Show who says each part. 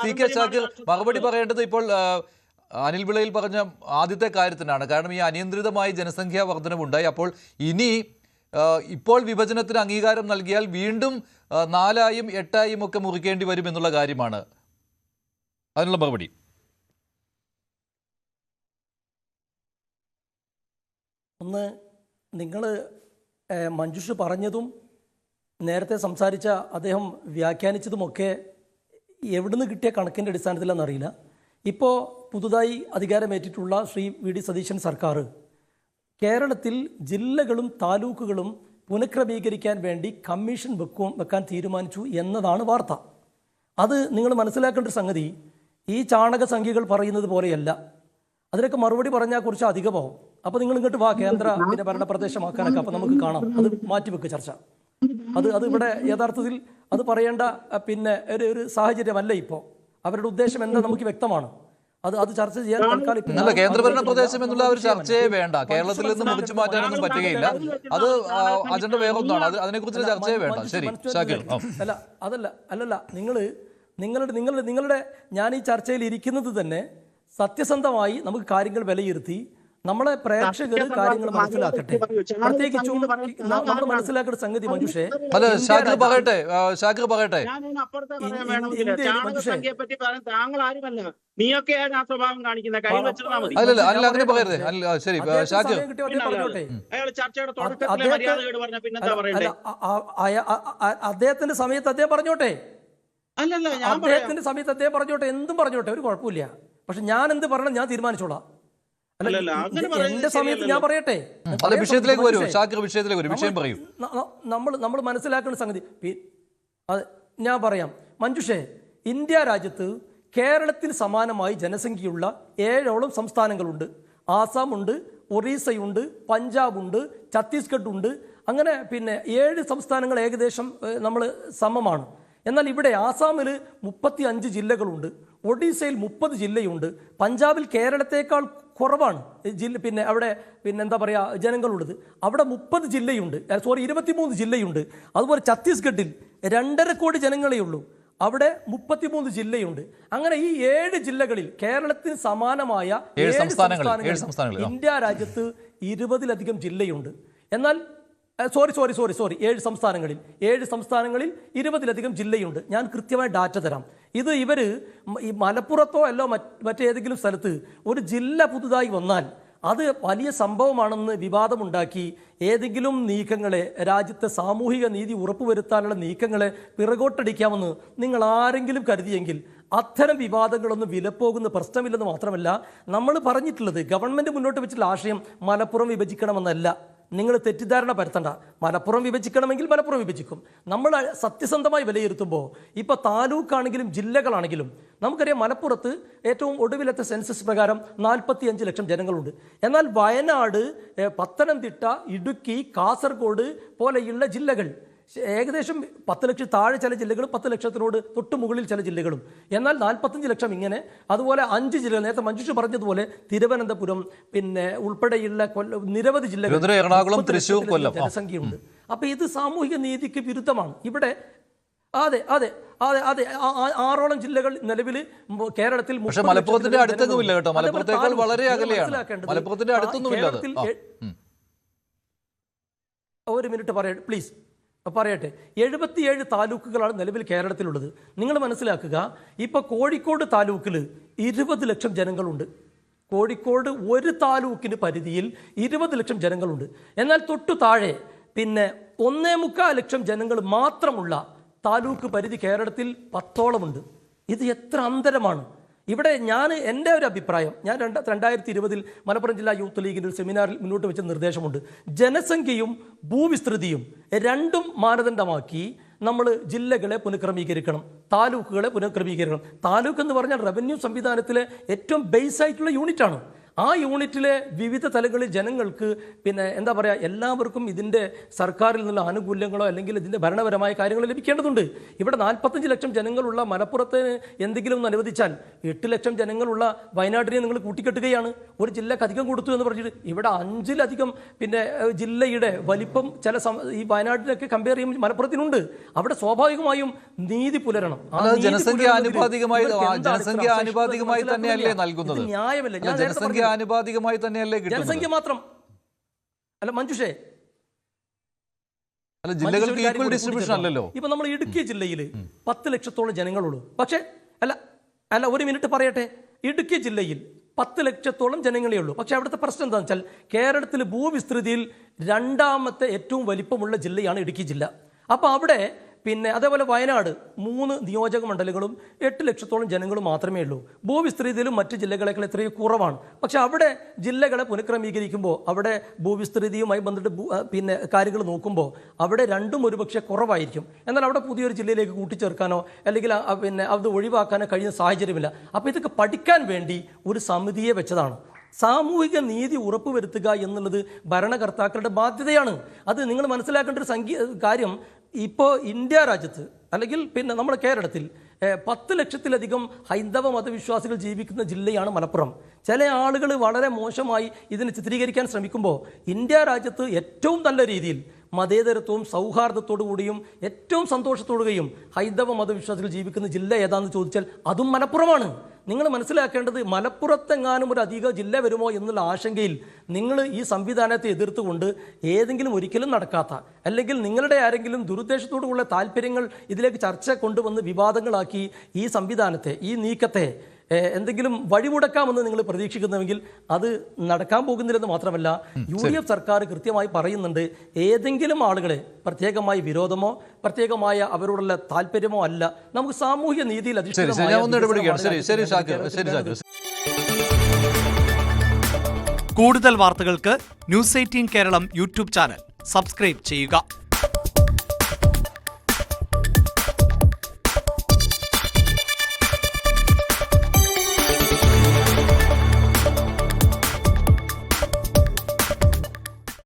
Speaker 1: Shri K Shakir മറുപടി പറയേണ്ടത് ഇപ്പോൾ അനിൽ വിളയിൽ പറഞ്ഞ ആദ്യത്തെ കാര്യത്തിനാണ്. കാരണം ഈ അനിയന്ത്രിതമായി ജനസംഖ്യാ വർധനവുണ്ടായി. അപ്പോൾ ഇനി ഇപ്പോൾ വിഭജനത്തിന് അംഗീകാരം നൽകിയാൽ വീണ്ടും 4ആയും 8ആയും ഒക്കെ മുറിക്കേണ്ടി വരും എന്നുള്ള കാര്യമാണ്. അതിനുള്ള മറുപടി.
Speaker 2: ഒന്ന്, നിങ്ങൾ മഞ്ജുഷ് പറഞ്ഞതും നേരത്തെ സംസാരിച്ച അദ്ദേഹം വ്യാഖ്യാനിച്ചതുമൊക്കെ എവിടുന്ന് കിട്ടിയ കണക്കിൻ്റെ അടിസ്ഥാനത്തിലാണെന്നറിയില്ല. ഇപ്പോൾ പുതുതായി അധികാരമേറ്റിട്ടുള്ള ശ്രീ വി ഡി സതീശൻ സർക്കാർ കേരളത്തിൽ ജില്ലകളും താലൂക്കുകളും പുനഃക്രമീകരിക്കാൻ വേണ്ടി കമ്മീഷൻ വെക്കാൻ തീരുമാനിച്ചു എന്നതാണ് വാർത്ത. അത് നിങ്ങൾ മനസ്സിലാക്കേണ്ട ഒരു സംഗതി ഈ ചാണക സംഖ്യകൾ പറയുന്നത് പോലെയല്ല. അതിനൊക്കെ മറുപടി പറഞ്ഞാൽ കുറച്ച് അധികമാവും. അപ്പോൾ നിങ്ങൾ ഇങ്ങോട്ട് വാ, കേന്ദ്ര പിന്നെ ഭരണപ്രദേശമാക്കാനൊക്കെ അപ്പോൾ നമുക്ക് കാണാം. അത് മാറ്റിവെക്ക് ചർച്ച. അത് ഇവിടെ യഥാർത്ഥത്തിൽ അത് പറയേണ്ട പിന്നെ ഒരു സാഹചര്യമല്ല. ഇപ്പോൾ അവരുടെ ഉദ്ദേശം എന്താ നമുക്ക് വ്യക്തമാണ്. അത് ചർച്ച ചെയ്യാൻ തൽക്കാലം
Speaker 1: കേന്ദ്രഭരണ പ്രദേശം എന്നുള്ള ഒരു ചർച്ചയെ വേണ്ട. കേരളത്തിൽ നിന്ന് മുറിച്ചു മാറ്റാനൊന്നും പറ്റുകയില്ല. അത് അജണ്ട വേറെ ഒന്നാണ്. അതിനെക്കുറിച്ച് ചർച്ചയെ വേണ്ട. ശരി ഷാക്കിർ.
Speaker 2: അല്ലല്ല നിങ്ങളുടെ ഞാൻ ഈ ചർച്ചയിൽ ഇരിക്കുന്നത് തന്നെ സത്യസന്ധമായി നമുക്ക് കാര്യങ്ങൾ വിലയിരുത്തി നമ്മളെ പ്രേക്ഷകർ കാര്യങ്ങൾ മനസ്സിലാക്കട്ടെ. പ്രത്യേകിച്ചും നമ്മൾ മനസ്സിലാക്കേണ്ട സംഗതി മഞ്ജുഷേ,
Speaker 1: ഷാക്കിർ പറയട്ടെ.
Speaker 2: അദ്ദേഹത്തിന്റെ സമയത്ത് അദ്ദേഹം പറഞ്ഞോട്ടെ, അദ്ദേഹത്തിന്റെ സമയത്ത് അദ്ദേഹം പറഞ്ഞോട്ടെ, എന്തും പറഞ്ഞോട്ടെ, ഒരു കുഴപ്പമില്ല. പക്ഷെ ഞാൻ എന്ത് പറയണം ഞാൻ തീരുമാനിച്ചോളാം. എന്റെ സമയത്ത് ഞാൻ പറയട്ടെ. നമ്മൾ മനസ്സിലാക്കുന്ന സംഗതി ഞാൻ പറയാം മഞ്ജുഷേ. ഇന്ത്യ രാജ്യത്ത് കേരളത്തിന് സമാനമായി ജനസംഖ്യയുള്ള 7ഓളം സംസ്ഥാനങ്ങളുണ്ട്. ആസാം ഉണ്ട്, ഒറീസയുണ്ട്, പഞ്ചാബ് ഉണ്ട്, ഛത്തീസ്ഗഡ് ഉണ്ട്. അങ്ങനെ പിന്നെ 7 സംസ്ഥാനങ്ങൾ ഏകദേശം നമ്മൾ സമമാണ്. എന്നാൽ ഇവിടെ ആസാമിൽ 35 ജില്ലകളുണ്ട്, ഒഡീസയിൽ 30 ജില്ലയുണ്ട്, പഞ്ചാബിൽ കേരളത്തേക്കാൾ കുറവാണ് പിന്നെ അവിടെ പിന്നെ എന്താ പറയുക ജനങ്ങളുള്ളത്. അവിടെ 30 ജില്ലയുണ്ട്, 23 ജില്ലയുണ്ട്. അതുപോലെ ഛത്തീസ്ഗഡിൽ 2.5 കോടി ജനങ്ങളേ ഉള്ളൂ, അവിടെ 33 ജില്ലയുണ്ട്. അങ്ങനെ ഈ 7 ജില്ലകളിൽ കേരളത്തിന് സമാനമായ 7 സംസ്ഥാനങ്ങൾ ഇന്ത്യ രാജ്യത്ത് 20ലധികം ജില്ലയുണ്ട്. എന്നാൽ സോറി 7 സംസ്ഥാനങ്ങളിൽ 20ലധികം ജില്ലയുണ്ട്. ഞാൻ കൃത്യമായ ഡാറ്റ തരാം. ഇത് ഈ മലപ്പുറത്തോ അല്ലോ മറ്റേതെങ്കിലും സ്ഥലത്ത് ഒരു ജില്ല പുതുതായി വന്നാൽ അത് വലിയ സംഭവമാണെന്ന് വിവാദമുണ്ടാക്കി ഏതെങ്കിലും നീക്കങ്ങളെ, രാജ്യത്തെ സാമൂഹിക നീതി ഉറപ്പുവരുത്താനുള്ള നീക്കങ്ങളെ പിറകോട്ടടിക്കാമെന്ന് നിങ്ങൾ ആരെങ്കിലും കരുതിയെങ്കിൽ അത്തരം വിവാദങ്ങളൊന്നും വിലപ്പോകുന്ന പ്രശ്നമില്ലെന്ന് മാത്രമല്ല, നമ്മൾ പറഞ്ഞിട്ടുള്ളത് ഗവൺമെൻറ് മുന്നോട്ട് വെച്ചിട്ടുള്ള ആശയം മലപ്പുറം വിഭജിക്കണമെന്നല്ല. നിങ്ങൾ തെറ്റിദ്ധാരണ പരത്തണ്ട. മലപ്പുറം വിഭജിക്കണമെങ്കിൽ മലപ്പുറം വിഭജിക്കും. നമ്മൾ സത്യസന്ധമായി വിലയിരുത്തുമ്പോൾ ഇപ്പോൾ താലൂക്കാണെങ്കിലും ജില്ലകളാണെങ്കിലും നമുക്കറിയാം മലപ്പുറത്ത് ഏറ്റവും ഒടുവിലത്തെ സെൻസസ് പ്രകാരം 45 ലക്ഷം ജനങ്ങളുണ്ട്. എന്നാൽ വയനാട്, പത്തനംതിട്ട, ഇടുക്കി, കാസർഗോഡ് പോലെയുള്ള ജില്ലകൾ ഏകദേശം 10 ലക്ഷം താഴെ ചില ജില്ലകളും 10 ലക്ഷത്തിനോട് തൊട്ട് മുകളിൽ ചില ജില്ലകളും. എന്നാൽ 45 ലക്ഷം ഇങ്ങനെ. അതുപോലെ 5 ജില്ലകൾ നേരത്തെ മഞ്ജുഷ പറഞ്ഞതുപോലെ തിരുവനന്തപുരം പിന്നെ ഉൾപ്പെടെയുള്ള നിരവധി ജില്ലകൾ,
Speaker 1: എറണാകുളം, തൃശ്ശൂർ, കൊല്ലം
Speaker 2: ജനസംഖ്യയുണ്ട്. അപ്പൊ ഇത് സാമൂഹിക നീതിക്ക് വിരുദ്ധമാണ്. ഇവിടെ അതെ 6ഓളം ജില്ലകൾ നിലവിൽ കേരളത്തിൽ.
Speaker 1: മലപ്പുറത്തിന്റെ അടുത്തൊന്നുമില്ല കേട്ടോ, മലപ്പുറത്തേക്കാൾ വളരെ അകലെയാണ്. മലപ്പുറത്തിന്റെ അടുത്തൊന്നുമില്ല.
Speaker 2: ഒരു മിനിറ്റ് പ്ലീസ് പറയട്ടെ. 77 താലൂക്കുകളാണ് നിലവിൽ കേരളത്തിലുള്ളത്. നിങ്ങൾ മനസ്സിലാക്കുക, ഇപ്പോൾ കോഴിക്കോട് താലൂക്കിൽ 20 ലക്ഷം ജനങ്ങളുണ്ട്. കോഴിക്കോട് ഒരു താലൂക്കിന് പരിധിയിൽ 20 ലക്ഷം ജനങ്ങളുണ്ട്. എന്നാൽ തൊട്ടു താഴെ പിന്നെ 1.25 ലക്ഷം ജനങ്ങൾ മാത്രമുള്ള താലൂക്ക് പരിധി കേരളത്തിൽ 10ഓളമുണ്ട്. ഇത് എത്ര അന്തരമാണ്! ഇവിടെ എൻ്റെ ഒരു അഭിപ്രായം, ഞാൻ 2020 മലപ്പുറം ജില്ലാ യൂത്ത് ലീഗിൻ്റെ ഒരു സെമിനാറിൽ മുന്നോട്ട് വെച്ച നിർദ്ദേശമുണ്ട്. ജനസംഖ്യയും ഭൂവിസ്തൃതിയും രണ്ടും മാനദണ്ഡമാക്കി നമ്മൾ ജില്ലകളെ പുനഃക്രമീകരിക്കണം, താലൂക്കുകളെ പുനഃക്രമീകരിക്കണം. താലൂക്ക് എന്ന് പറഞ്ഞാൽ റവന്യൂ സംവിധാനത്തിലെ ഏറ്റവും ബേസ് ആയിട്ടുള്ള യൂണിറ്റാണ്. ആ യൂണിറ്റിലെ വിവിധ തലങ്ങളിൽ ജനങ്ങൾക്ക് പിന്നെ എന്താ പറയുക, എല്ലാവർക്കും ഇതിൻ്റെ സർക്കാരിൽ നിന്നുള്ള ആനുകൂല്യങ്ങളോ അല്ലെങ്കിൽ ഇതിൻ്റെ ഭരണപരമായ കാര്യങ്ങൾ ലഭിക്കേണ്ടതുണ്ട്. ഇവിടെ 45 ലക്ഷം ജനങ്ങളുള്ള മലപ്പുറത്ത് എന്തെങ്കിലും ഒന്ന് അനുവദിച്ചാൽ 8 ലക്ഷം ജനങ്ങളുള്ള വയനാട്ടിനെ നിങ്ങൾ കൂട്ടിക്കെട്ടുകയാണ്. ഒരു ജില്ലക്ക് അധികം കൊടുത്തു എന്ന് പറഞ്ഞിട്ട് ഇവിടെ 5-ലധികം പിന്നെ ജില്ലയുടെ വലിപ്പം ഈ വയനാട്ടിലൊക്കെ കമ്പയർ ചെയ്യുമ്പോൾ മലപ്പുറത്തിനുണ്ട്. അവിടെ സ്വാഭാവികമായും നീതി പുലരണം.
Speaker 1: ജനസംഖ്യ ആനുപാതികമായി തന്നെയല്ലേ നൽകുന്നത്?
Speaker 2: ന്യായമല്ല.
Speaker 1: ജനസംഖ്യ ആനുപാതികമായി തന്നെയല്ലേ കിട്ടുന്നത്?
Speaker 2: ജനസംഖ്യ മാത്രം അല്ല മഞ്ജുഷേ,
Speaker 1: അല്ല ജില്ലകൾക്ക് ഈക്വൽ ഡിസ്ട്രിബ്യൂഷൻ അല്ലല്ലോ.
Speaker 2: ഇപ്പൊ നമ്മൾ ഇടുക്കി ജില്ലയിൽ 10 ലക്ഷത്തോളം ജനങ്ങളുള്ളൂ. പക്ഷേ അല്ല ഒരു മിനിറ്റ് പറയട്ടെ, ഇടുക്കി ജില്ലയിൽ 10 ലക്ഷത്തോളം ജനങ്ങളേ ഉള്ളൂ. പക്ഷേ അവിടുത്തെ പ്രശ്നം എന്താണെന്ന് വെച്ചാൽ കേരളത്തിൽ ഭൂവിസ്തൃതിയിൽ 2ാമത്തെ ഏറ്റവും വലിപ്പമുള്ള ജില്ലയാണ് ഇടുക്കി ജില്ല. അപ്പോൾ അവിടെ പിന്നെ അതേപോലെ വയനാട് 3 നിയോജക മണ്ഡലങ്ങളും 8 ലക്ഷത്തോളം ജനങ്ങളും മാത്രമേ ഉള്ളൂ. ഭൂവിസ്തൃതിയിലും മറ്റ് ജില്ലകളേക്കാൾ എത്രയോ കുറവാണ്. പക്ഷെ അവിടെ ജില്ലകളെ പുനഃക്രമീകരിക്കുമ്പോൾ അവിടെ ഭൂവിസ്തൃതിയുമായി ബന്ധപ്പെട്ട് പിന്നെ കാര്യങ്ങൾ നോക്കുമ്പോൾ അവിടെ രണ്ടും ഒരുപക്ഷെ കുറവായിരിക്കും. എന്നാൽ അവിടെ പുതിയൊരു ജില്ലയിലേക്ക് കൂട്ടിച്ചേർക്കാനോ അല്ലെങ്കിൽ പിന്നെ അത് ഒഴിവാക്കാനോ കഴിയുന്ന സാഹചര്യമില്ല. അപ്പോൾ ഇതൊക്കെ പഠിക്കാൻ വേണ്ടി ഒരു സമിതിയെ വെച്ചതാണ്. സാമൂഹിക നീതി ഉറപ്പുവരുത്തുക എന്നുള്ളത് ഭരണകർത്താക്കളുടെ ബാധ്യതയാണ്. അത് നിങ്ങൾ മനസ്സിലാക്കേണ്ട ഒരു കാര്യം, ഇപ്പോൾ ഇന്ത്യ രാജ്യത്ത് അല്ലെങ്കിൽ പിന്നെ നമ്മുടെ കേരളത്തിൽ 10 ലക്ഷത്തിലധികം ഹൈന്ദവ മതവിശ്വാസികൾ ജീവിക്കുന്ന ജില്ലയാണ് മലപ്പുറം. ചില ആളുകൾ വളരെ മോശമായി ഇതിനെ ചിത്രീകരിക്കാൻ ശ്രമിക്കുമ്പോൾ ഇന്ത്യ രാജ്യത്ത് ഏറ്റവും നല്ല രീതിയിൽ മതേതരത്വവും സൗഹാർദ്ദത്തോടു കൂടിയും ഏറ്റവും സന്തോഷത്തോടുകയും ഹൈന്ദവ മതവിശ്വാസികൾ ജീവിക്കുന്ന ജില്ല ഏതാണെന്ന് ചോദിച്ചാൽ അതും മലപ്പുറമാണ്. നിങ്ങൾ മനസ്സിലാക്കേണ്ടത് മലപ്പുറത്തെങ്ങാനും ഒരു അധിക ജില്ല വരുമോ എന്നുള്ള ആശങ്കയിൽ നിങ്ങൾ ഈ സംവിധാനത്തെ എതിർത്തുകൊണ്ട് ഏതെങ്കിലും ഒരിക്കലും നടക്കാത്ത അല്ലെങ്കിൽ നിങ്ങളുടെ ആരെങ്കിലും ദുരുദ്ദേശത്തോടുള്ള താല്പര്യങ്ങൾ ഇതിലേക്ക് ചർച്ച കൊണ്ടുവന്ന് വിവാദങ്ങളാക്കി ഈ സംവിധാനത്തെ ഈ നീക്കത്തെ എന്തെങ്കിലും വഴിമുടക്കാമെന്ന് നിങ്ങൾ പ്രതീക്ഷിക്കുന്നുവെങ്കിൽ അത് നടക്കാൻ പോകുന്നില്ലെന്ന് മാത്രമല്ല UDF സർക്കാർ കൃത്യമായി പറയുന്നുണ്ട്, ഏതെങ്കിലും ആളുകളെ പ്രത്യേകമായി വിരോധമോ പ്രത്യേകമായ അവരോടുള്ള താല്പര്യമോ അല്ല, നമുക്ക് സാമൂഹ്യ നീതിയിൽ
Speaker 3: കൂടുതൽ വാർത്തകൾക്ക് News 18 Keralam YouTube channel subscribe ചെയ്യുക.